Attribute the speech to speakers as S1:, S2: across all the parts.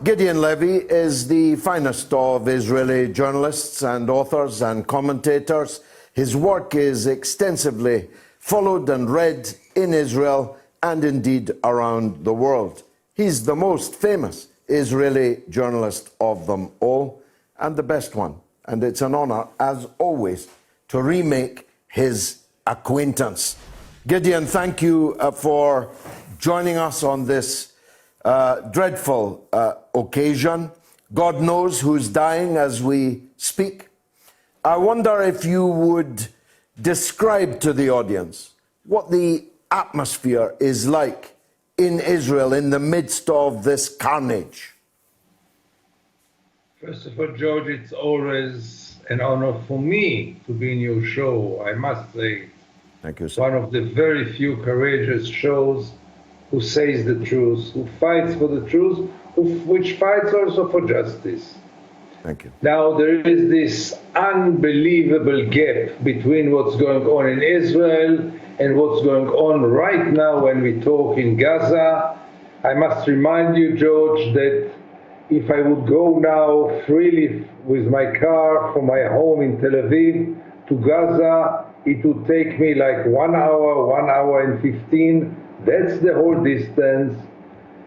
S1: Gideon Levy is the finest of Israeli journalists and authors and commentators. His work is extensively followed and read in Israel and indeed around the world. He's the most famous Israeli journalist of them all and the best one. And it's an honor, as always, to remake his acquaintance. Gideon, thank you for joining us on this dreadful occasion. God knows who's dying as we speak. I wonder if you would describe to the audience what the atmosphere is like in Israel in the midst of this carnage.
S2: First of all, George, it's always an honor for me to be in your show. I must say,
S1: thank you, sir.
S2: One of the very few courageous shows who says the truth, who fights for the truth, which fights also for justice.
S1: Thank you.
S2: Now, there is this unbelievable gap between what's going on in Israel and what's going on right now when we talk in Gaza. I must remind you, George, that if I would go now freely with my car from my home in Tel Aviv to Gaza, it would take me like 1 hour and 15. That's the whole distance.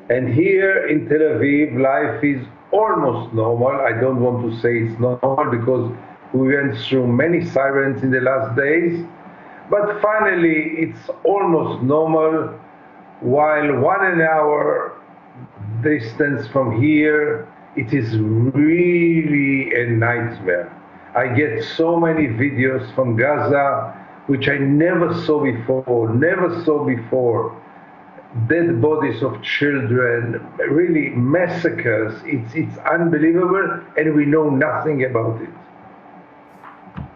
S2: And here in Tel Aviv, life is almost normal. I don't want to say it's normal because we went through many sirens in the last days. But finally, it's almost normal, while 1 hour distance from here, it is really a nightmare. I get so many videos from Gaza, which I never saw before. Dead bodies of children, really massacres. It's unbelievable, and we know nothing about it.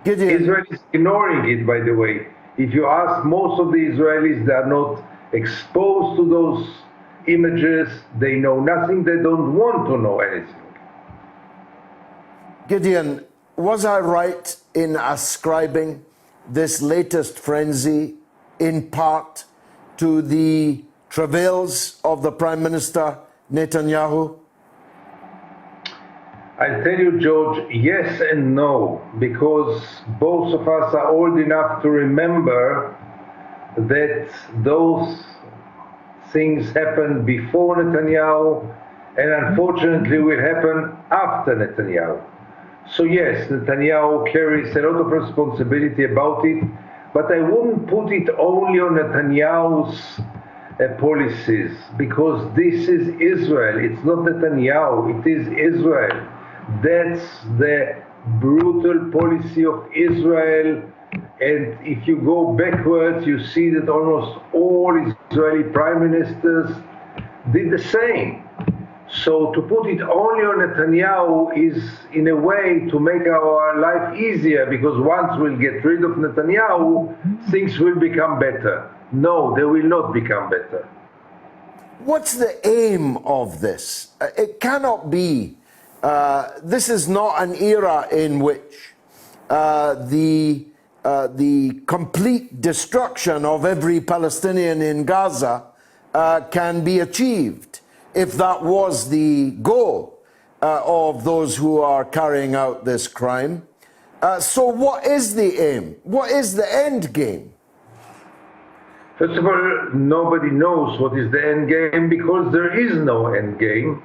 S1: Gideon.
S2: Israel is ignoring it, by the way. If you ask most of the Israelis, they are not exposed to those images. They know nothing. They don't want to know anything.
S1: Gideon, was I right in ascribing this latest frenzy in part to the travails of the Prime Minister Netanyahu?
S2: I'll tell you, George, yes and no, because both of us are old enough to remember that those things happened before Netanyahu and unfortunately will happen after Netanyahu. So yes, Netanyahu carries a lot of responsibility about it, but I wouldn't put it only on Netanyahu's policies, because this is Israel. It's not Netanyahu, it is Israel. That's the brutal policy of Israel. And if you go backwards, you see that almost all Israeli prime ministers did the same. So to put it only on Netanyahu is, in a way, to make our life easier, because once we'll get rid of Netanyahu, things will become better. No, they will not become better.
S1: What's the aim of this? It cannot be. This is not an era in which the complete destruction of every Palestinian in Gaza can be achieved, if that was the goal of those who are carrying out this crime. So what is the aim? What is the end game?
S2: First of all, nobody knows what is the end game, because there is no end game.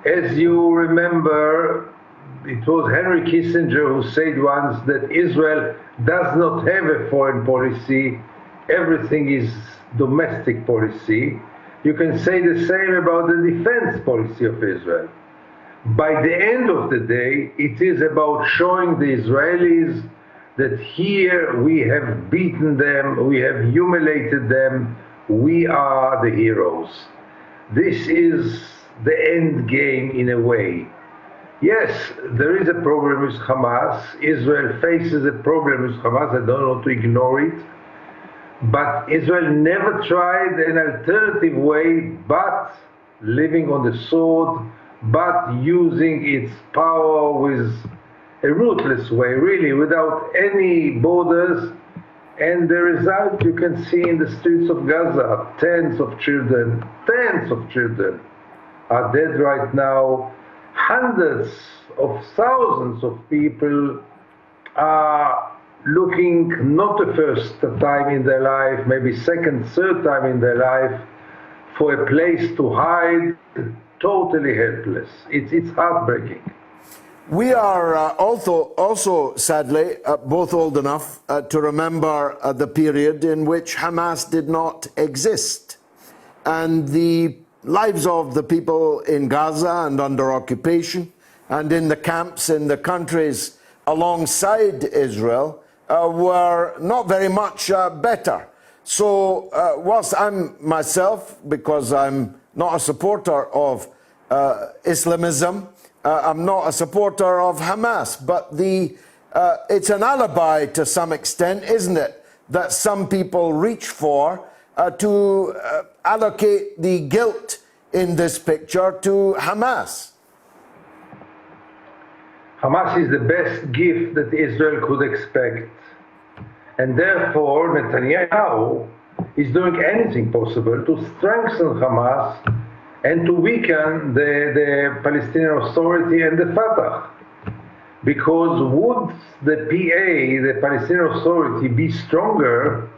S2: As you remember, it was Henry Kissinger who said once that Israel does not have a foreign policy. Everything is domestic policy. You can say the same about the defense policy of Israel. By the end of the day, it is about showing the Israelis that here we have beaten them, we have humiliated them, we are the heroes. This is the end game in a way. Yes, there is a problem with Hamas. Israel faces a problem with Hamas. I don't want to ignore it. But Israel never tried an alternative way but living on the sword, but using its power with a ruthless way, really, without any borders. And the result you can see in the streets of Gaza, tens of children are dead right now. Hundreds of thousands of people are looking not the first time in their life, maybe second, third time in their life, for a place to hide, totally helpless. It's heartbreaking.
S1: We are also sadly, both old enough to remember the period in which Hamas did not exist. And the lives of the people in Gaza and under occupation and in the camps in the countries alongside Israel were not very much better. So whilst I'm myself, because I'm not a supporter of Islamism, I'm not a supporter of Hamas, but it's an alibi to some extent, isn't it, that some people reach for to allocate the guilt in this picture to Hamas.
S2: Hamas is the best gift that Israel could expect. And therefore, Netanyahu is doing anything possible to strengthen Hamas and to weaken the Palestinian Authority and the Fatah. Because would the PA, the Palestinian Authority, be stronger,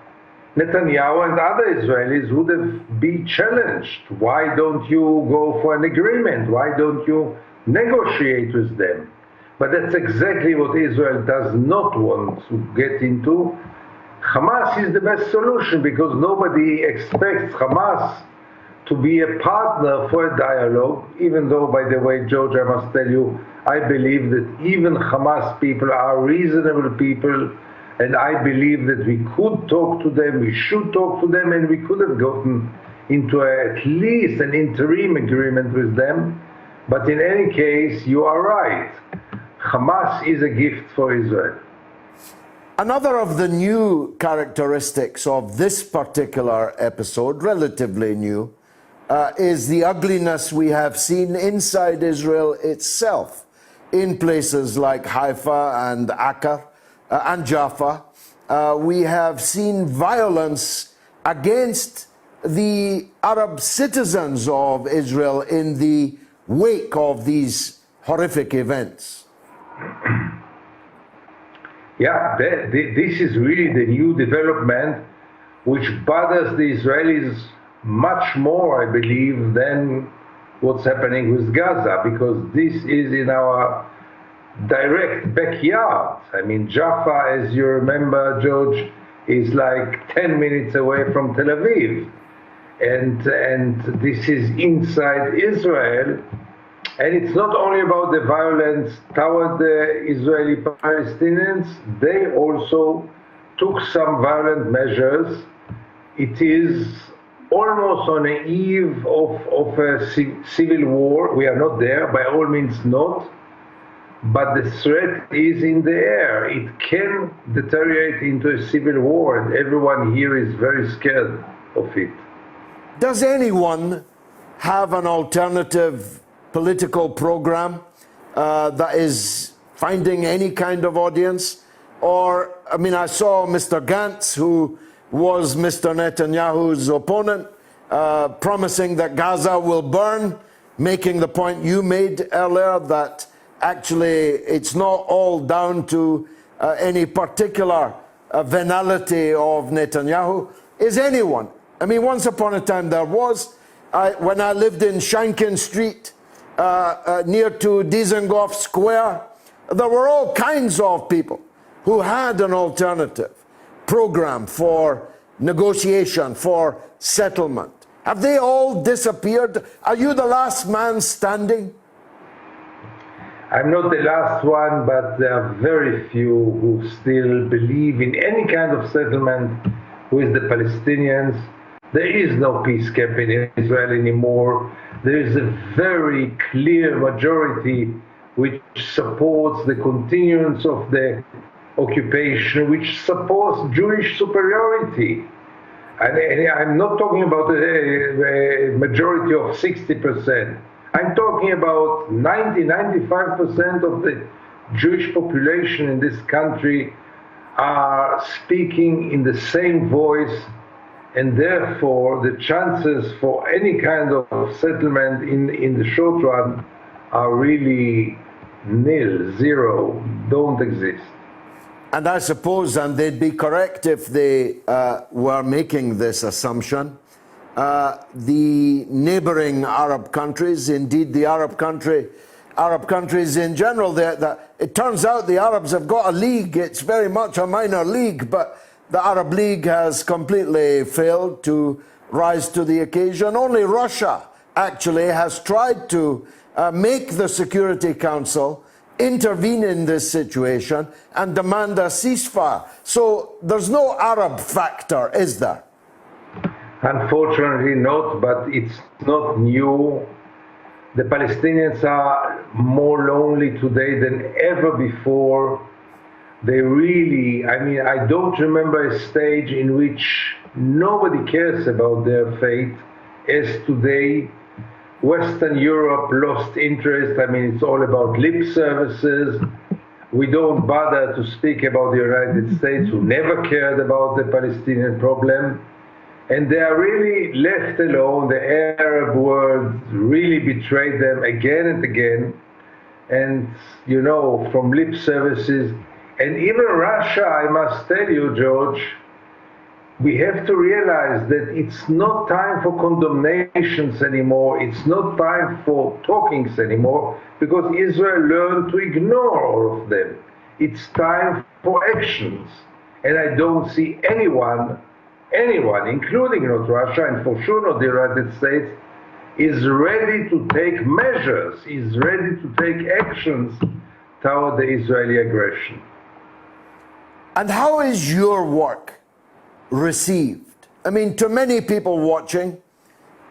S2: Netanyahu and other Israelis would have been challenged. Why don't you go for an agreement? Why don't you negotiate with them? But that's exactly what Israel does not want to get into. Hamas is the best solution because nobody expects Hamas to be a partner for a dialogue, even though, by the way, George, I must tell you, I believe that even Hamas people are reasonable people, and I believe that we could talk to them, we should talk to them, and we could have gotten into at least an interim agreement with them. But in any case, you are right. Hamas is a gift for Israel.
S1: Another of the new characteristics of this particular episode, relatively new, is the ugliness we have seen inside Israel itself, in places like Haifa and Acre and Jaffa. We have seen violence against the Arab citizens of Israel in the wake of these horrific events.
S2: Yeah, this is really the new development which bothers the Israelis much more, I believe, than what's happening with Gaza, because this is in our direct backyard. I mean, Jaffa, as you remember, George, is like 10 minutes away from Tel Aviv. And this is inside Israel. And it's not only about the violence toward the Israeli Palestinians, they also took some violent measures. It is almost on the eve of a civil war. We are not there, by all means not, but the threat is in the air. It can deteriorate into a civil war, and everyone here is very scared of it.
S1: Does anyone have an alternative political program that is finding any kind of audience? Or, I mean, I saw Mr. Gantz, who was Mr. Netanyahu's opponent, promising that Gaza will burn, making the point you made earlier that actually it's not all down to any particular venality of Netanyahu. Is anyone? I mean, once upon a time there was, when I lived in Shankin Street, near to Dizengoff Square, there were all kinds of people who had an alternative program for negotiation, for settlement. Have they all disappeared? Are you the last man standing?
S2: I'm not the last one, but there are very few who still believe in any kind of settlement with the Palestinians. There is no peace camp in Israel anymore. There is a very clear majority which supports the continuance of the occupation, which supports Jewish superiority. And I'm not talking about a majority of 60%. I'm talking about 95% of the Jewish population in this country are speaking in the same voice and therefore the chances for any kind of settlement in the short run are really nil, zero, don't exist.
S1: And I suppose, and they'd be correct if they were making this assumption, the neighboring Arab countries, indeed the Arab countries in general, it turns out the Arabs have got a league. It's very much a minor league, but the Arab League has completely failed to rise to the occasion. Only Russia actually has tried to make the Security Council intervene in this situation and demand a ceasefire. So there's no Arab factor, is there?
S2: Unfortunately not, but it's not new. The Palestinians are more lonely today than ever before. They really, I don't remember a stage in which nobody cares about their fate as today. Western Europe lost interest. It's all about lip services. We don't bother to speak about the United States, who never cared about the Palestinian problem. And they are really left alone. The Arab world really betrayed them again and again. And, from lip services, and even Russia, I must tell you, George, we have to realize that it's not time for condemnations anymore. It's not time for talkings anymore, because Israel learned to ignore all of them. It's time for actions. And I don't see anyone, including not Russia, and for sure not the United States, is ready to take measures, is ready to take actions toward the Israeli aggression.
S1: And how is your work received? To many people watching,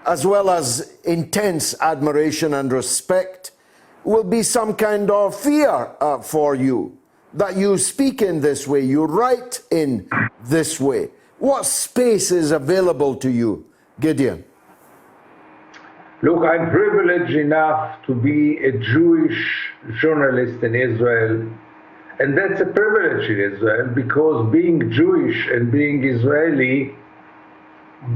S1: as well as intense admiration and respect, will be some kind of fear for you, that you speak in this way, you write in this way. What space is available to you, Gideon?
S2: Look, I'm privileged enough to be a Jewish journalist in Israel. And that's a privilege in Israel, because being Jewish and being Israeli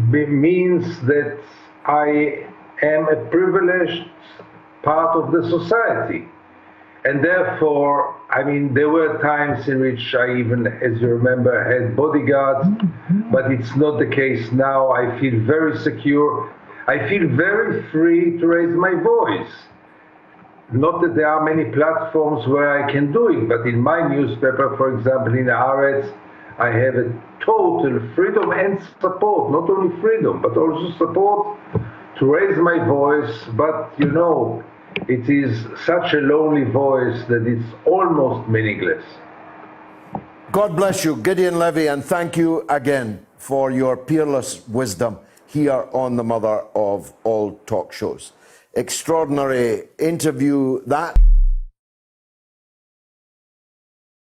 S2: means that I am a privileged part of the society. And therefore, there were times in which I even, as you remember, had bodyguards, but it's not the case now. I feel very secure. I feel very free to raise my voice. Not that there are many platforms where I can do it, but in my newspaper, for example, in Haaretz, I have a total freedom and support, not only freedom, but also support to raise my voice. But, it is such a lonely voice that it's almost meaningless.
S1: God bless you, Gideon Levy, and thank you again for your peerless wisdom here on the mother of all talk shows. Extraordinary interview that.